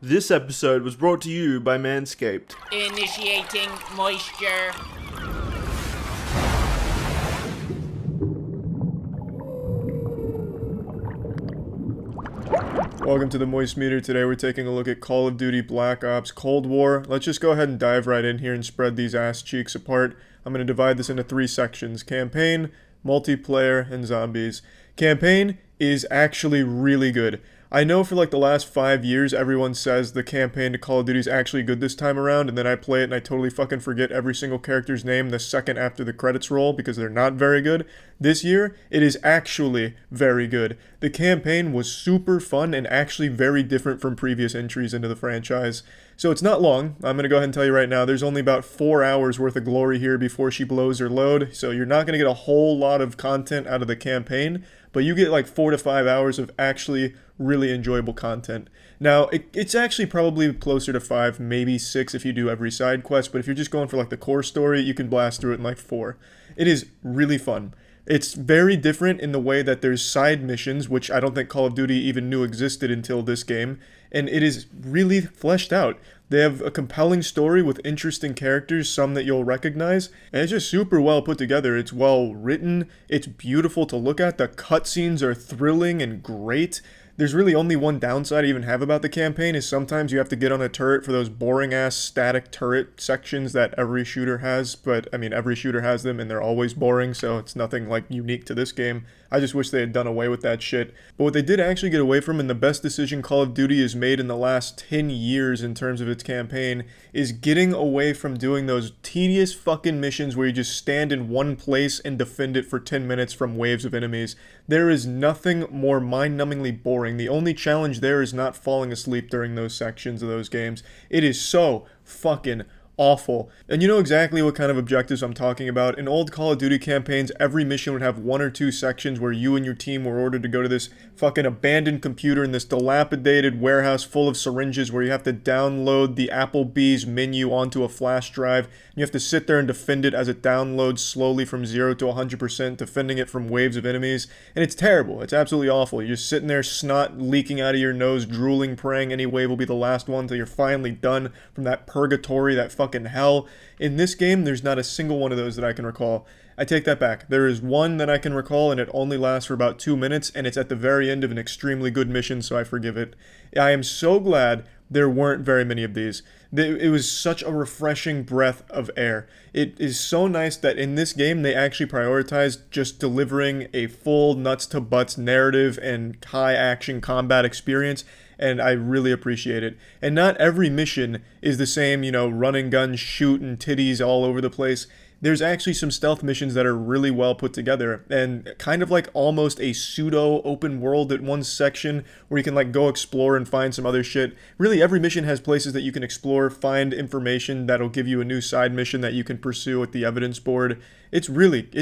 This episode was brought to you by Manscaped. Initiating moisture. Welcome to the Moist Meter. Today we're taking a look at Call of Duty Black Ops Cold War. Let's just go ahead and dive right in here and spread these ass cheeks apart. I'm going to divide this into three sections: campaign, multiplayer, and zombies. Campaign is actually really good. I know for like the last 5 years everyone says the campaign to Call of Duty is actually good this time around, and then I play it and I totally fucking forget every single character's name the second after the credits roll because they're not very good. This year, it is actually very good. The campaign was super fun and actually very different from previous entries into the franchise. So it's not long. I'm going to go ahead and tell you right now, there's only about 4 hours worth of glory here before she blows her load, so you're not going to get a whole lot of content out of the campaign, but you get like 4 to 5 hours of actually really enjoyable content. Now, it's actually probably closer to 5, maybe 6 if you do every side quest, but if you're just going for like the core story, you can blast through it in like 4. It is really fun. It's very different in the way that there's side missions, which I don't think Call of Duty even knew existed until this game, and it is really fleshed out. They have a compelling story with interesting characters, some that you'll recognize, and it's just super well put together. It's well written, it's beautiful to look at, the cutscenes are thrilling and great. There's really only one downside I even have about the campaign is sometimes you have to get on a turret for those boring-ass static turret sections that every shooter has, but, I mean, every shooter has them and they're always boring, so it's nothing, like, unique to this game. I just wish they had done away with that shit. But what they did actually get away from, and the best decision Call of Duty has made in the last 10 years in terms of its campaign, is getting away from doing those tedious fucking missions where you just stand in one place and defend it for 10 minutes from waves of enemies. There is nothing more mind-numbingly boring. The only challenge there is not falling asleep during those sections of those games. It is so fucking awful. And you know exactly what kind of objectives I'm talking about. In old Call of Duty campaigns, every mission would have 1 or 2 sections where you and your team were ordered to go to this fucking abandoned computer in this dilapidated warehouse full of syringes where you have to download the Applebee's menu onto a flash drive. And you have to sit there and defend it as it downloads slowly from 0 to 100%, defending it from waves of enemies. And it's terrible. It's absolutely awful. You're just sitting there, snot leaking out of your nose, drooling, praying any wave will be the last one until you're finally done from that purgatory, that fucking hell. In this game, there's not a single one of those that I can recall. I take that back. There is one that I can recall, and it only lasts for about 2 minutes, and it's at the very end of an extremely good mission, so I forgive it. I am so glad there weren't very many of these. It was such a refreshing breath of air. It is so nice that in this game they actually prioritized just delivering a full nuts to butts narrative and high action combat experience, and I really appreciate it. And not every mission is the same, run and gun, shoot and titties all over the place. There's actually some stealth missions that are really well put together and kind of like almost a pseudo open world at one section where you can like go explore and find some other shit. Really, every mission has places that you can explore, find information that'll give you a new side mission that you can pursue at the evidence board. It's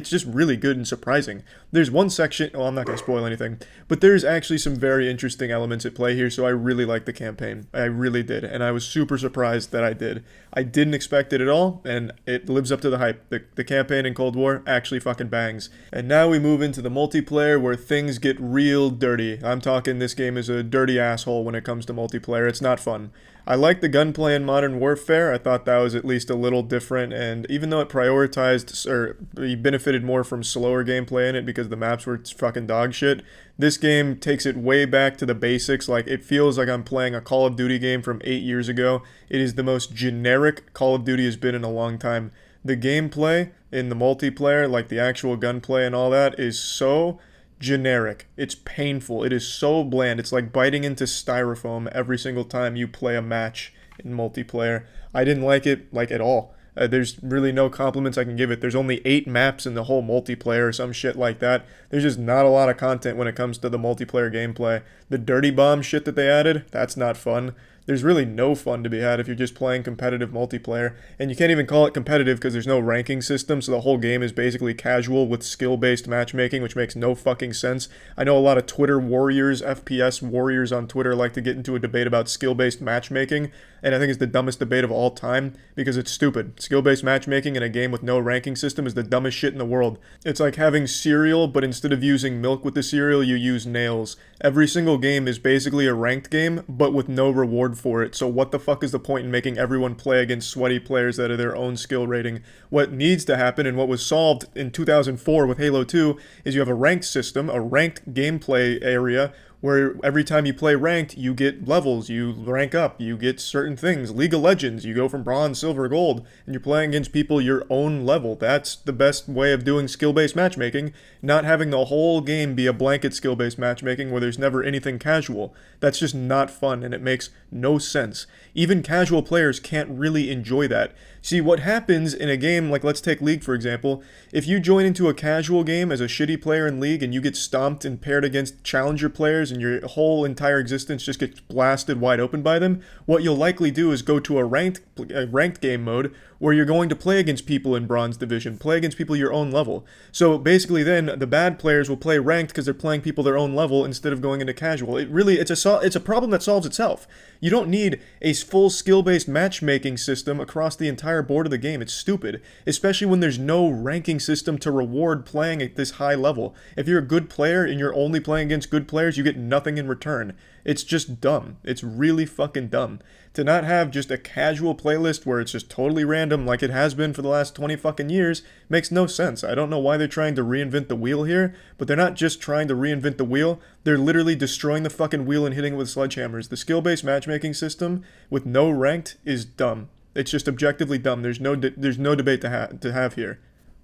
just really good and surprising. There's one section, well, I'm not going to spoil anything, but there's actually some very interesting elements at play here, so I really like the campaign. I really did, and I was super surprised that I did. I didn't expect it at all, and it lives up to the hype. The campaign in Cold War actually fucking bangs. And now we move into the multiplayer where things get real dirty. I'm talking this game is a dirty asshole when it comes to multiplayer. It's not fun. I like the gunplay in Modern Warfare. I thought that was at least a little different, and even though it prioritized or benefited more from slower gameplay in it because the maps were fucking dog shit, this game takes it way back to the basics. Like, it feels like I'm playing a Call of Duty game from 8 years ago. It is the most generic Call of Duty has been in a long time. The gameplay in the multiplayer, like the actual gunplay and all that, is so generic. It's painful. It is so bland. It's like biting into styrofoam every single time you play a match in multiplayer. I didn't like it, like, at all. There's really no compliments I can give it. There's only 8 maps in the whole multiplayer or some shit like that. There's just not a lot of content when it comes to the multiplayer gameplay. The dirty bomb shit that they added, that's not fun. There's really no fun to be had if you're just playing competitive multiplayer. And you can't even call it competitive because there's no ranking system, so the whole game is basically casual with skill-based matchmaking, which makes no fucking sense. I know a lot of Twitter warriors, FPS warriors on Twitter like to get into a debate about skill-based matchmaking, and I think it's the dumbest debate of all time because it's stupid. Skill-based matchmaking in a game with no ranking system is the dumbest shit in the world. It's like having cereal, but instead of using milk with the cereal, you use nails. Every single game is basically a ranked game, but with no reward for it. So what the fuck is the point in making everyone play against sweaty players that are their own skill rating? What needs to happen, and what was solved in 2004 with Halo 2, is you have a ranked system, a ranked gameplay area, where every time you play ranked, you get levels, you rank up, you get certain things. League of Legends, you go from bronze, silver, gold, and you're playing against people your own level. That's the best way of doing skill-based matchmaking, not having the whole game be a blanket skill-based matchmaking where there's never anything casual. That's just not fun, and it makes no sense. Even casual players can't really enjoy that. See, what happens in a game, like let's take League for example, if you join into a casual game as a shitty player in League and you get stomped and paired against challenger players and your whole entire existence just gets blasted wide open by them, what you'll likely do is go to a ranked game mode where you're going to play against people in bronze division, play against people your own level. So basically then the bad players will play ranked because they're playing people their own level instead of going into casual. It's a problem that solves itself. You don't need a full skill-based matchmaking system across the entire board of the game. It's stupid, especially when there's no ranking system to reward playing at this high level. If you're a good player and you're only playing against good players, you get nothing in return. It's just dumb. It's really fucking dumb. To not have just a casual playlist where it's just totally random like it has been for the last 20 fucking years makes no sense. I don't know why they're trying to reinvent the wheel here, but they're not just trying to reinvent the wheel, they're literally destroying the fucking wheel and hitting it with sledgehammers. The skill-based matchmaking system with no ranked is dumb. It's just objectively dumb. There's no debate to have here.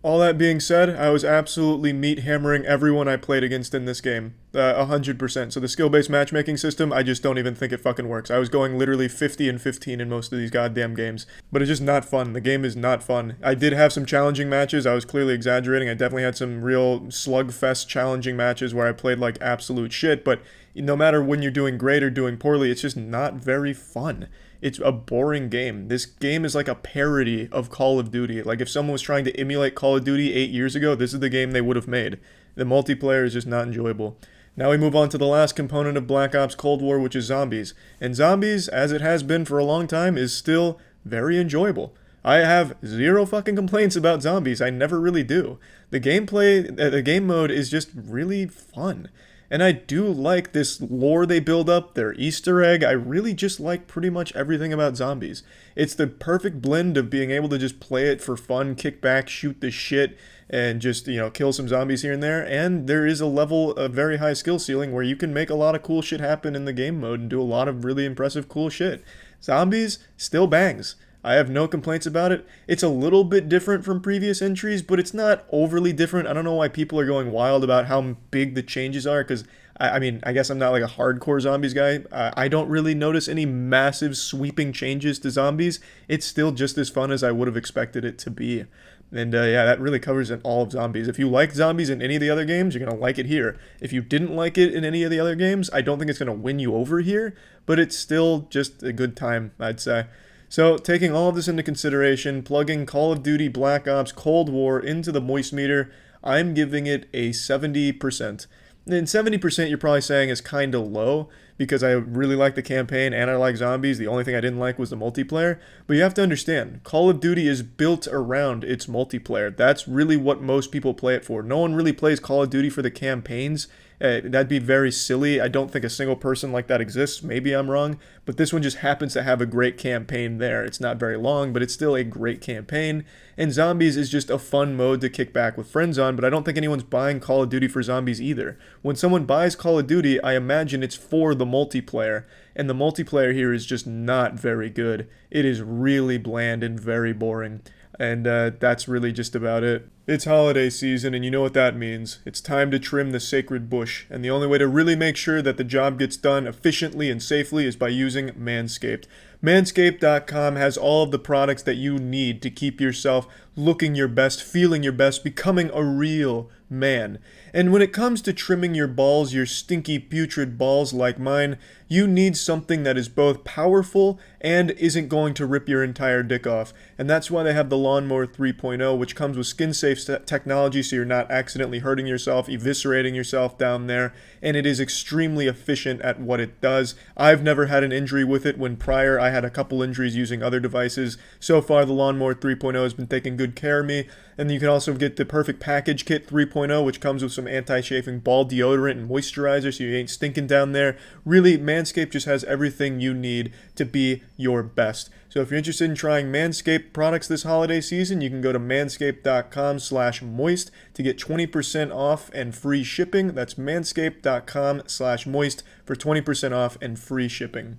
All that being said, I was absolutely meat hammering everyone I played against in this game. 100%. So the skill-based matchmaking system, I just don't even think it fucking works. I was going literally 50 and 15 in most of these goddamn games. But it's just not fun. The game is not fun. I did have some challenging matches. I was clearly exaggerating. I definitely had some real slugfest challenging matches where I played like absolute shit. But no matter when you're doing great or doing poorly, it's just not very fun. It's a boring game. This game is like a parody of Call of Duty. Like if someone was trying to emulate Call of Duty 8 years ago, this is the game they would have made. The multiplayer is just not enjoyable. Now we move on to the last component of Black Ops Cold War, which is zombies. And zombies, as it has been for a long time, is still very enjoyable. I have zero fucking complaints about zombies. I never really do. The gameplay, the game mode is just really fun. And I do like this lore they build up, their Easter egg. I really just like pretty much everything about zombies. It's the perfect blend of being able to just play it for fun, kick back, shoot the shit, and just, kill some zombies here and there. And there is a very high skill ceiling where you can make a lot of cool shit happen in the game mode and do a lot of really impressive cool shit. Zombies still bangs. I have no complaints about it. It's a little bit different from previous entries, but it's not overly different. I don't know why people are going wild about how big the changes are, because, I guess I'm not like a hardcore zombies guy. I don't really notice any massive sweeping changes to zombies. It's still just as fun as I would have expected it to be. And that really covers all of zombies. If you like zombies in any of the other games, you're going to like it here. If you didn't like it in any of the other games, I don't think it's going to win you over here, but it's still just a good time, I'd say. So, taking all of this into consideration, plugging Call of Duty Black Ops Cold War into the moist meter, I'm giving it a 70%. And 70% you're probably saying is kind of low, because I really like the campaign and I like zombies. The only thing I didn't like was the multiplayer. But you have to understand, Call of Duty is built around its multiplayer. That's really what most people play it for. No one really plays Call of Duty for the campaigns. That'd be very silly. I don't think a single person like that exists. Maybe I'm wrong, but this one just happens to have a great campaign there. It's not very long, but it's still a great campaign. And zombies is just a fun mode to kick back with friends on, but I don't think anyone's buying Call of Duty for zombies either. When someone buys Call of Duty, I imagine it's for the multiplayer, and the multiplayer here is just not very good. It is really bland and very boring. And that's really just about it. It's holiday season, and you know what that means. It's time to trim the sacred bush, and the only way to really make sure that the job gets done efficiently and safely is by using Manscaped. Manscaped.com has all of the products that you need to keep yourself looking your best, feeling your best, becoming a real man. And when it comes to trimming your balls, your stinky, putrid balls like mine, you need something that is both powerful and isn't going to rip your entire dick off. And that's why they have the Lawnmower 3.0, which comes with skin-safe safe technology so you're not accidentally hurting yourself, eviscerating yourself down there, and it is extremely efficient at what it does. I've never had an injury with it when prior I had a couple injuries using other devices. So far, the Lawnmower 3.0 has been taking good care of me. And you can also get the Perfect Package Kit 3.0, which comes with some anti-chafing ball deodorant and moisturizer so you ain't stinking down there. Really, Manscaped just has everything you need to be your best. So if you're interested in trying Manscaped products this holiday season, you can go to manscaped.com/moist to get 20% off and free shipping. That's manscaped.com/moist for 20% off and free shipping.